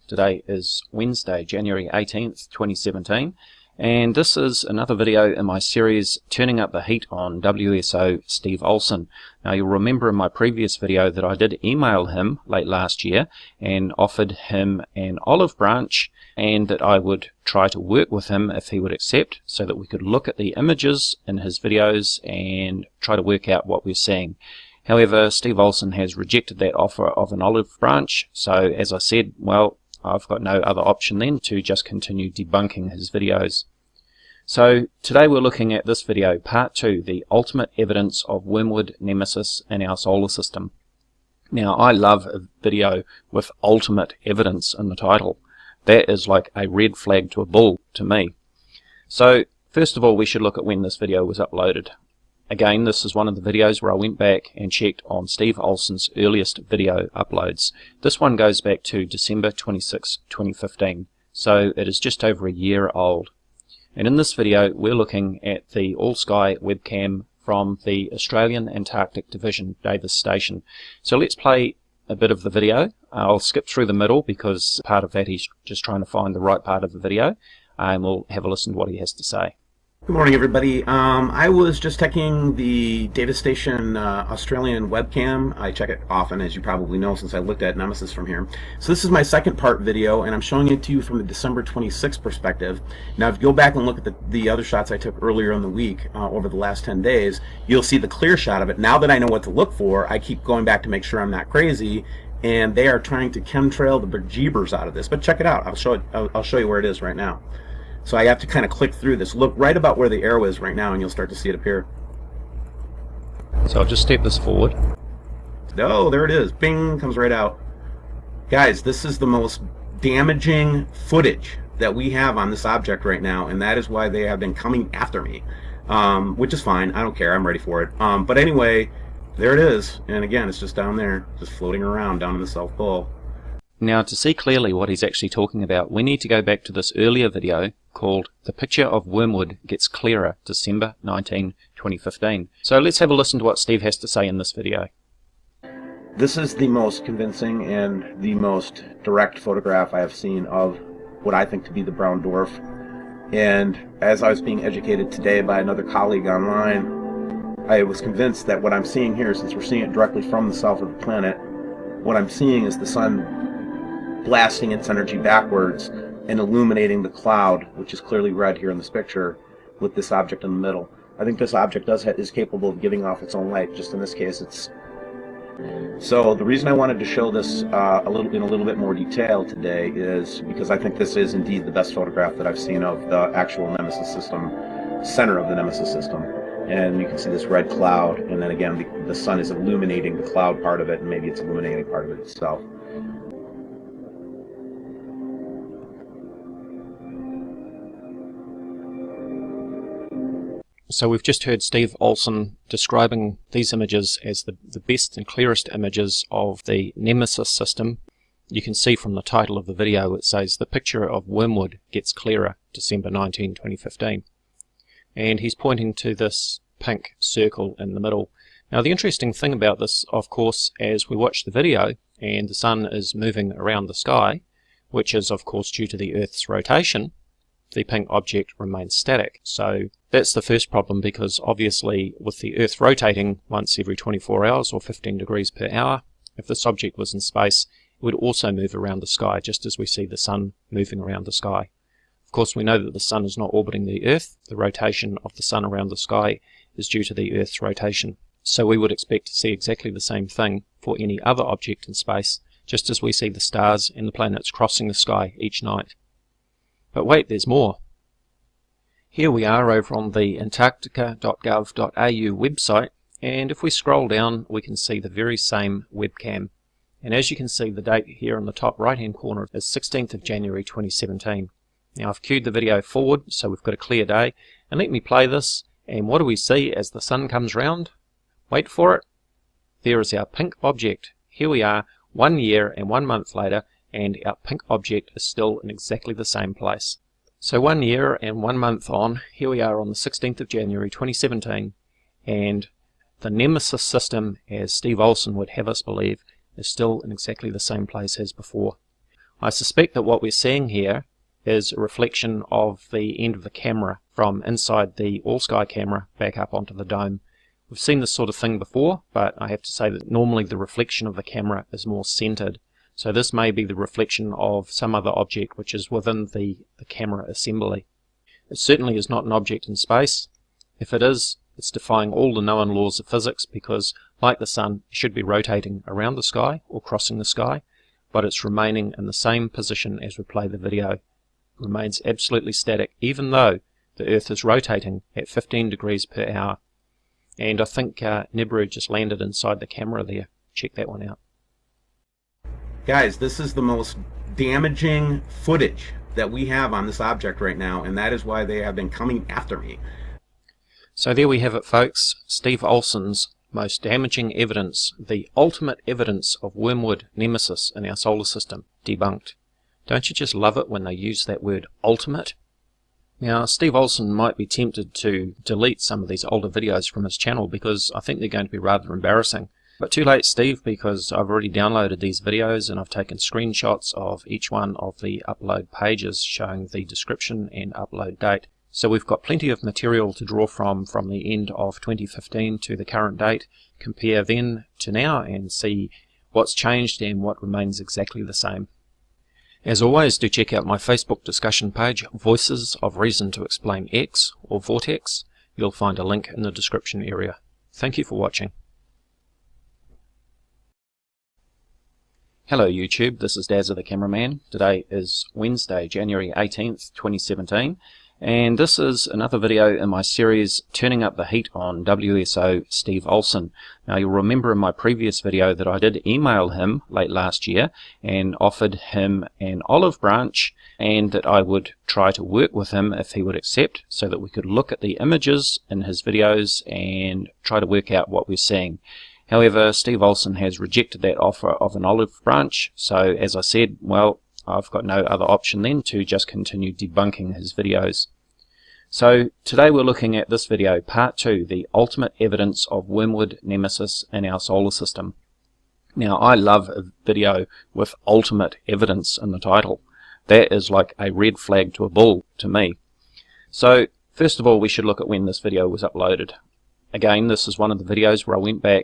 Today is Wednesday, January 18th, 2017, and this is another video in my series Turning Up the Heat on WSO Steve Olson. Now you'll remember in my previous video that I did email him late last year and offered him an olive branch and that I would try to work with him if he would accept, so that we could look at the images in his videos and try to work out what we're seeing. However, Steve Olson has rejected that offer of an olive branch, so as I said, well, I've got no other option then to just continue debunking his videos. So today we're looking at this video, part 2, the ultimate evidence of Wormwood Nemesis in our solar system. Now I love a video with ultimate evidence in the title. That is like a red flag to a bull to me. So first of all, we should look at when this video was uploaded. Again, this is one of the videos where I went back and checked on Steve Olson's earliest video uploads. This one goes back to December 26, 2015, so it is just over a year old. And in this video, we're looking at the all-sky webcam from the Australian Antarctic Division Davis Station. So let's play a bit of the video. I'll skip through the middle because part of that he's just trying to find the right part of the video, and we'll have a listen to what he has to say. Good morning, everybody. I was just checking the Davis Station Australian webcam. I check it often, as you probably know, since I looked at Nemesis from here. So this is my second part video, and I'm showing it to you from the December 26th perspective. Now, if you go back and look at the other shots I took earlier in the week, over the last 10 days, you'll see the clear shot of it. Now that I know what to look for, I keep going back to make sure I'm not crazy, and they are trying to chemtrail the bejeebers out of this. But check it out. I'll show you where it is right now. So I have to kind of click through this. Look right about where the arrow is right now, and you'll start to see it appear. So I'll just step this forward. Oh, there it is. Bing, comes right out. Guys, this is the most damaging footage that we have on this object right now, and that is why they have been coming after me, which is fine. I don't care. I'm ready for it. But anyway, there it is. And again, it's just down there, just floating around down in the South Pole. Now, to see clearly what he's actually talking about, we need to go back to this earlier video called The Picture of Wormwood Gets Clearer, December 19, 2015. So let's have a listen to what Steve has to say in this video. This is the most convincing and the most direct photograph I have seen of what I think to be the brown dwarf. And as I was being educated today by another colleague online, I was convinced that what I'm seeing here, since we're seeing it directly from the south of the planet, what I'm seeing is the sun blasting its energy backwards and illuminating the cloud, which is clearly red here in this picture, with this object in the middle. I think this object is capable of giving off its own light. Just in this case, it's... So the reason I wanted to show this in a little bit more detail today is because I think this is indeed the best photograph that I've seen of the actual Nemesis system, center of the Nemesis system. And you can see this red cloud, and then again the sun is illuminating the cloud part of it, and maybe it's illuminating part of it itself. So we've just heard Steve Olson describing these images as the best and clearest images of the Nemesis system. You can see from the title of the video it says The Picture of Wormwood Gets Clearer, December 19, 2015. And he's pointing to this pink circle in the middle. Now the interesting thing about this, of course, as we watch the video and the sun is moving around the sky, which is of course due to the Earth's rotation, the pink object remains static. So that's the first problem, because obviously with the Earth rotating once every 24 hours or 15 degrees per hour, if this object was in space, it would also move around the sky, just as we see the sun moving around the sky. Of course, we know that the sun is not orbiting the Earth. The rotation of the sun around the sky is due to the Earth's rotation. So we would expect to see exactly the same thing for any other object in space, just as we see the stars and the planets crossing the sky each night. But wait, there's more. Here we are over on the antarctica.gov.au website, and if we scroll down we can see the very same webcam. And as you can see, the date here in the top right hand corner is 16th of January 2017. Now I've queued the video forward so we've got a clear day, and let me play this, and what do we see as the sun comes round? Wait for it. There is our pink object. Here we are 1 year and 1 month later, and our pink object is still in exactly the same place. So 1 year and 1 month on, here we are on the 16th of January 2017, and the Nemesis system, as Steve Olson would have us believe, is still in exactly the same place as before. I suspect that what we're seeing here is a reflection of the end of the camera from inside the all-sky camera back up onto the dome. We've seen this sort of thing before, but I have to say that normally the reflection of the camera is more centered. So this may be the reflection of some other object which is within the camera assembly. It certainly is not an object in space. If it is, it's defying all the known laws of physics because, like the sun, it should be rotating around the sky or crossing the sky, but it's remaining in the same position as we play the video. It remains absolutely static even though the Earth is rotating at 15 degrees per hour. And I think Nebru just landed inside the camera there. Check that one out. Guys, this is the most damaging footage that we have on this object right now, and that is why they have been coming after me. So there we have it, folks. Steve Olson's most damaging evidence, the ultimate evidence of Wormwood Nemesis in our solar system, debunked. Don't you just love it when they use that word ultimate? Now, Steve Olson might be tempted to delete some of these older videos from his channel because I think they're going to be rather embarrassing. But too late, Steve, because I've already downloaded these videos and I've taken screenshots of each one of the upload pages showing the description and upload date. So we've got plenty of material to draw from the end of 2015 to the current date, compare then to now and see what's changed and what remains exactly the same. As always, do check out my Facebook discussion page, Voices of Reason to Explain X, or VORTEX. You'll find a link in the description area. Thank you for watching. Hello YouTube, this is Dazza the Cameraman. Today is Wednesday, January 18th, 2017, and this is another video in my series Turning Up the Heat on WSO Steve Olson. Now you'll remember in my previous video that I did email him late last year and offered him an olive branch and that I would try to work with him if he would accept so that we could look at the images in his videos and try to work out what we're seeing. However, Steve Olson has rejected that offer of an olive branch, so as I said, well, I've got no other option then to just continue debunking his videos. So today we're looking at this video, part 2, the ultimate evidence of Wormwood Nemesis in our solar system. Now, I love a video with ultimate evidence in the title. That is like a red flag to a bull to me. So, first of all, we should look at when this video was uploaded. Again, this is one of the videos where I went back